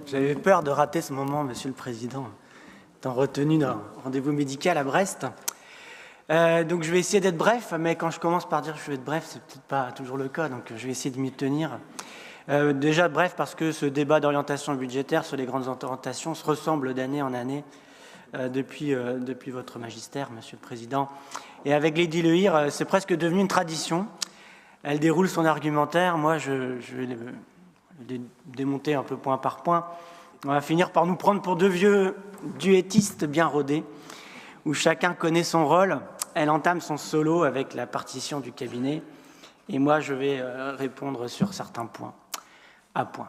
J'avais peur de rater ce moment, Monsieur le Président, étant retenu d'un rendez-vous médical à Brest. Donc je vais essayer d'être bref, mais quand je commence par dire que je vais être bref, c'est peut-être pas toujours le cas, donc je vais essayer de m'y tenir. Déjà bref parce que ce débat d'orientation budgétaire sur les grandes orientations se ressemble d'année en année depuis votre magistère, Monsieur le Président. Et avec Lady Le Hir, c'est presque devenu une tradition. Elle déroule son argumentaire, moi je vais le démonter un peu point par point. On va finir par nous prendre pour deux vieux duettistes bien rodés, où chacun connaît son rôle. Elle entame son solo avec la partition du cabinet, et moi je vais répondre sur certains points, à point.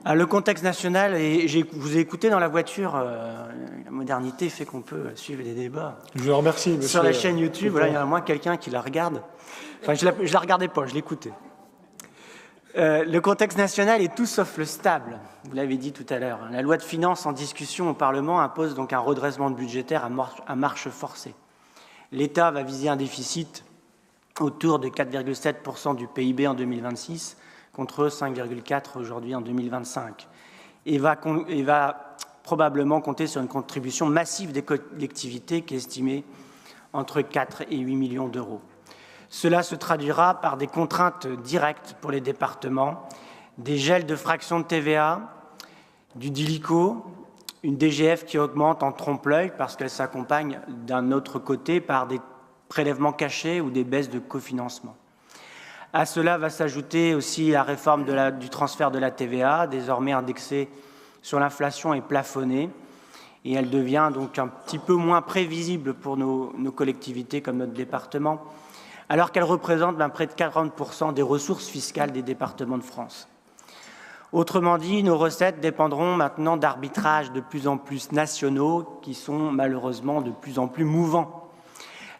Le contexte national, et je vous ai écouté dans la voiture, la modernité fait qu'on peut suivre les débats. Je vous remercie, monsieur. Sur la chaîne YouTube, voilà, il y a au moins quelqu'un qui la regarde. Enfin, je ne la regardais pas, je l'écoutais. Le contexte national est tout sauf le stable, vous l'avez dit tout à l'heure. La loi de finances en discussion au Parlement impose donc un redressement budgétaire à marche forcée. L'État va viser un déficit autour de 4,7% du PIB en 2026, contre 5,4% aujourd'hui en 2025, et va probablement compter sur une contribution massive des collectivités qui est estimée entre 4 et 8 millions d'euros. Cela se traduira par des contraintes directes pour les départements, des gels de fractions de TVA, du DILICO, une DGF qui augmente en trompe-l'œil parce qu'elle s'accompagne d'un autre côté par des prélèvements cachés ou des baisses de cofinancement. À cela va s'ajouter aussi la réforme du transfert de la TVA, désormais indexée sur l'inflation et plafonnée, et elle devient donc un petit peu moins prévisible pour nos collectivités comme notre département, alors qu'elle représente près de 40% des ressources fiscales des départements de France. Autrement dit, nos recettes dépendront maintenant d'arbitrages de plus en plus nationaux qui sont malheureusement de plus en plus mouvants.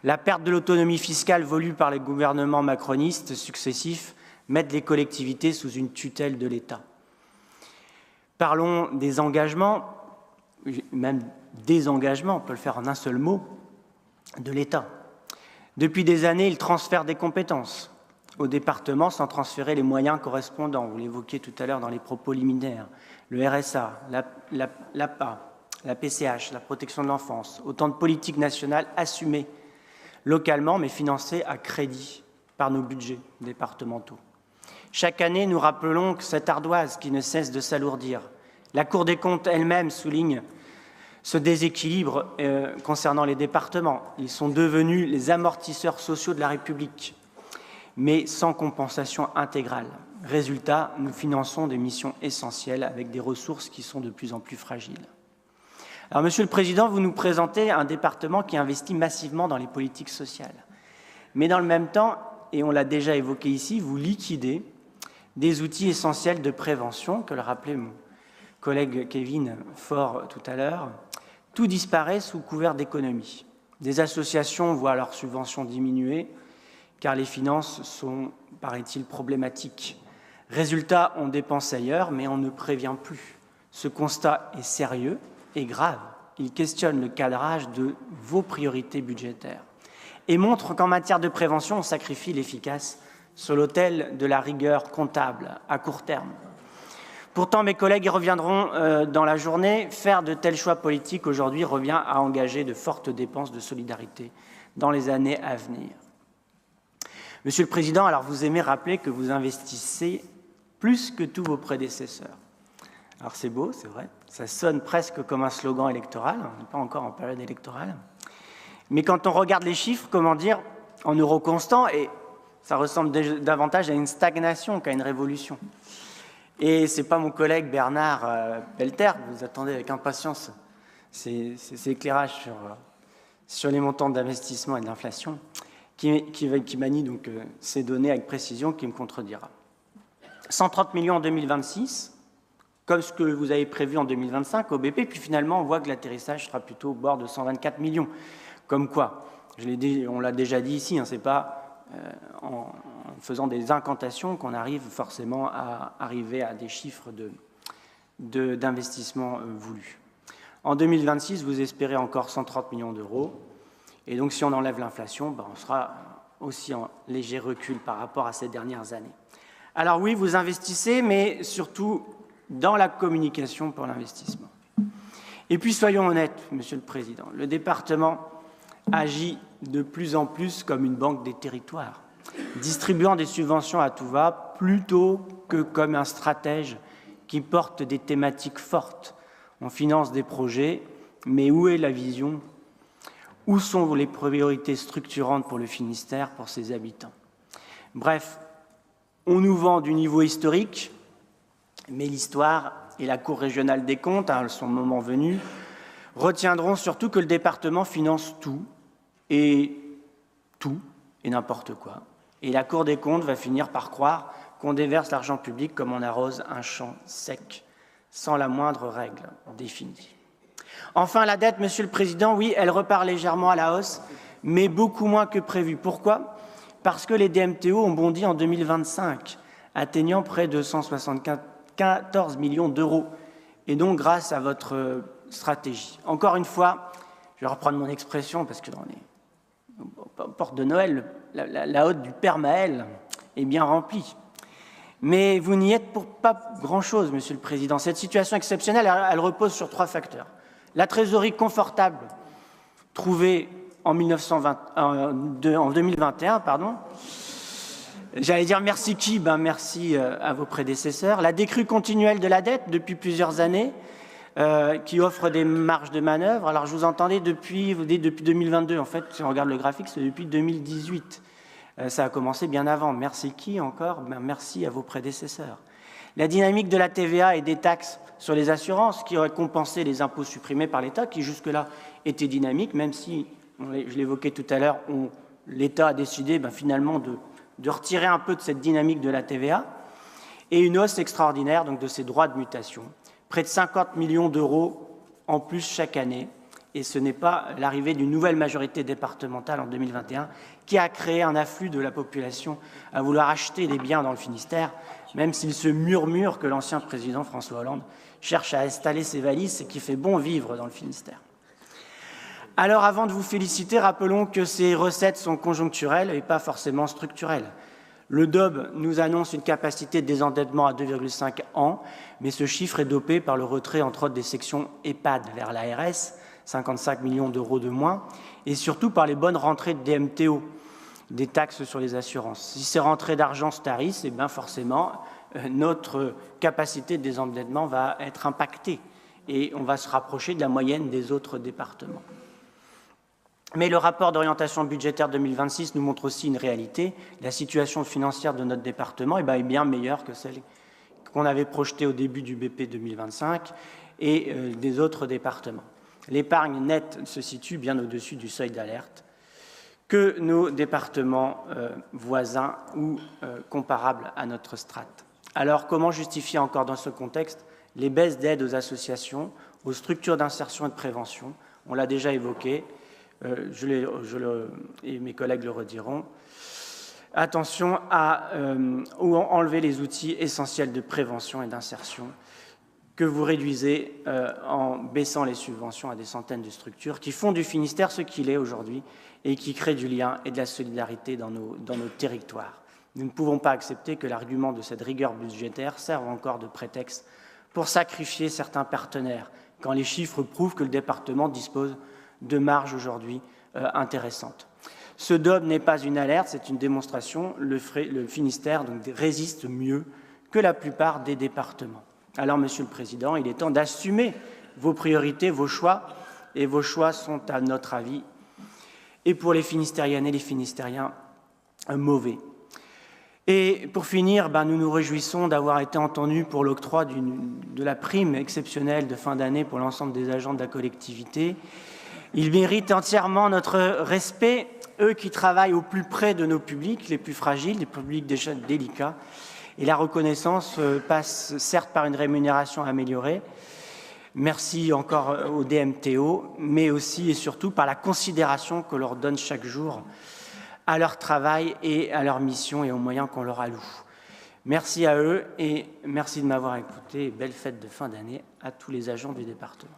La perte de l'autonomie fiscale voulue par les gouvernements macronistes successifs mettent les collectivités sous une tutelle de l'État. Parlons des engagements, même désengagement, on peut le faire en un seul mot, de l'État. Depuis des années, il transfère des compétences aux départements sans transférer les moyens correspondants. Vous l'évoquiez tout à l'heure dans les propos liminaires. Le RSA, l'APA, la PCH, la protection de l'enfance, autant de politiques nationales assumées localement mais financées à crédit par nos budgets départementaux. Chaque année, nous rappelons que cette ardoise qui ne cesse de s'alourdir. La Cour des comptes elle-même souligne ce déséquilibre concernant les départements. Ils sont devenus les amortisseurs sociaux de la République, mais sans compensation intégrale. Résultat, nous finançons des missions essentielles avec des ressources qui sont de plus en plus fragiles. Alors, Monsieur le Président, vous nous présentez un département qui investit massivement dans les politiques sociales. Mais dans le même temps, et on l'a déjà évoqué ici, vous liquidez des outils essentiels de prévention, que le rappelait mon collègue Kevin Faure tout à l'heure. Tout disparaît sous couvert d'économie. Des associations voient leurs subventions diminuer, car les finances sont, paraît-il, problématiques. Résultat, on dépense ailleurs, mais on ne prévient plus. Ce constat est sérieux et grave. Il questionne le cadrage de vos priorités budgétaires et montre qu'en matière de prévention, on sacrifie l'efficace sur l'autel de la rigueur comptable à court terme. Pourtant, mes collègues y reviendront dans la journée. Faire de tels choix politiques aujourd'hui revient à engager de fortes dépenses de solidarité dans les années à venir. Monsieur le Président, alors vous aimez rappeler que vous investissez plus que tous vos prédécesseurs. Alors c'est beau, c'est vrai, ça sonne presque comme un slogan électoral, on n'est pas encore en période électorale. Mais quand on regarde les chiffres, comment dire, en euros constants, et ça ressemble davantage à une stagnation qu'à une révolution. Et ce n'est pas mon collègue Bernard Pelter, vous attendez avec impatience ces éclairages sur les montants d'investissement et de l'inflation, qui manie donc ces données avec précision, qui me contredira. 130 millions en 2026, comme ce que vous avez prévu en 2025 au BP, puis finalement on voit que l'atterrissage sera plutôt au bord de 124 millions. Comme quoi, on l'a déjà dit ici, ce n'est pas en faisant des incantations qu'on arrive forcément à arriver à des chiffres d'investissement voulus. En 2026, vous espérez encore 130 millions d'euros. Et donc, si on enlève l'inflation, on sera aussi en léger recul par rapport à ces dernières années. Alors oui, vous investissez, mais surtout, dans la communication pour l'investissement. Et puis soyons honnêtes, Monsieur le Président, le département agit de plus en plus comme une banque des territoires, distribuant des subventions à tout va plutôt que comme un stratège qui porte des thématiques fortes. On finance des projets, mais où est la vision? Où sont les priorités structurantes pour le Finistère, pour ses habitants? Bref, on nous vend du niveau historique, mais l'histoire et la Cour régionale des comptes, à son moment venu, retiendront surtout que le département finance tout et n'importe quoi. Et la Cour des comptes va finir par croire qu'on déverse l'argent public comme on arrose un champ sec, sans la moindre règle définie. Enfin, la dette, Monsieur le Président, oui, elle repart légèrement à la hausse, mais beaucoup moins que prévu. Pourquoi? Parce que les DMTO ont bondi en 2025, atteignant près de 174 millions d'euros, et donc grâce à votre stratégie. Encore une fois, je vais reprendre mon expression, parce que dans les portes de Noël, la hotte du Père Maël est bien remplie. Mais vous n'y êtes pour pas grand-chose, Monsieur le Président. Cette situation exceptionnelle, elle repose sur 3 facteurs. La trésorerie confortable trouvée en 2021, j'allais dire merci qui? Merci à vos prédécesseurs. La décrue continuelle de la dette depuis plusieurs années, qui offre des marges de manœuvre. Alors je vous entendais depuis 2022, en fait, si on regarde le graphique, c'est depuis 2018. Ça a commencé bien avant. Merci qui encore? Merci à vos prédécesseurs. La dynamique de la TVA et des taxes sur les assurances qui auraient compensé les impôts supprimés par l'État, qui jusque-là étaient dynamiques, même si, je l'évoquais tout à l'heure, l'État a décidé finalement de retirer un peu de cette dynamique de la TVA, et une hausse extraordinaire donc, de ces droits de mutation, près de 50 millions d'euros en plus chaque année, et ce n'est pas l'arrivée d'une nouvelle majorité départementale en 2021 qui a créé un afflux de la population à vouloir acheter des biens dans le Finistère, même s'il se murmure que l'ancien président François Hollande cherche à installer ses valises et qu'il fait bon vivre dans le Finistère. Alors, avant de vous féliciter, rappelons que ces recettes sont conjoncturelles et pas forcément structurelles. Le DOB nous annonce une capacité de désendettement à 2,5 ans, mais ce chiffre est dopé par le retrait, entre autres, des sections EHPAD vers l'ARS, 55 millions d'euros de moins, et surtout par les bonnes rentrées de DMTO, des taxes sur les assurances. Si ces rentrées d'argent se tarissent, forcément, notre capacité de désendettement va être impactée et on va se rapprocher de la moyenne des autres départements. Mais le rapport d'orientation budgétaire 2026 nous montre aussi une réalité. La situation financière de notre département est bien meilleure que celle qu'on avait projetée au début du BP 2025 et des autres départements. L'épargne nette se situe bien au-dessus du seuil d'alerte que nos départements voisins ou comparables à notre strate. Alors, comment justifier encore dans ce contexte les baisses d'aide aux associations, aux structures d'insertion et de prévention? On l'a déjà évoqué, et mes collègues le rediront. Attention à enlever les outils essentiels de prévention et d'insertion que vous réduisez en baissant les subventions à des centaines de structures qui font du Finistère ce qu'il est aujourd'hui et qui créent du lien et de la solidarité dans nos territoires. Nous ne pouvons pas accepter que l'argument de cette rigueur budgétaire serve encore de prétexte pour sacrifier certains partenaires, quand les chiffres prouvent que le département dispose de marges aujourd'hui intéressantes. Ce DOB n'est pas une alerte, c'est une démonstration. Le Finistère résiste mieux que la plupart des départements. Alors, Monsieur le Président, il est temps d'assumer vos priorités, vos choix, et vos choix sont, à notre avis, et pour les Finistériennes et les Finistériens, mauvais. Et pour finir, nous nous réjouissons d'avoir été entendus pour l'octroi de la prime exceptionnelle de fin d'année pour l'ensemble des agents de la collectivité. Ils méritent entièrement notre respect, eux qui travaillent au plus près de nos publics, les plus fragiles, les publics déjà délicats. Et la reconnaissance passe certes par une rémunération améliorée. Merci encore au DMTO, mais aussi et surtout par la considération que leur donne chaque jour à leur travail et à leur mission et aux moyens qu'on leur alloue. Merci à eux et merci de m'avoir écouté. Belle fête de fin d'année à tous les agents du département.